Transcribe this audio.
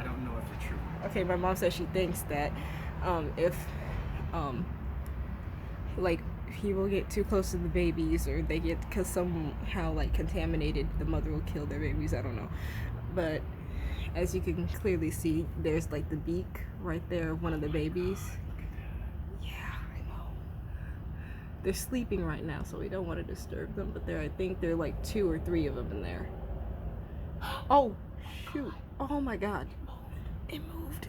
I don't know if it's true. Okay, my mom says she thinks that if like people get too close to the babies, or they get somehow like contaminated, the mother will kill their babies. I don't know, but as you can clearly see, there's like the beak right there of one of the babies. They're sleeping right now, so we don't want to disturb them, but I think there are like 2 or 3 of them in there. Oh, shoot. Oh my God. It moved.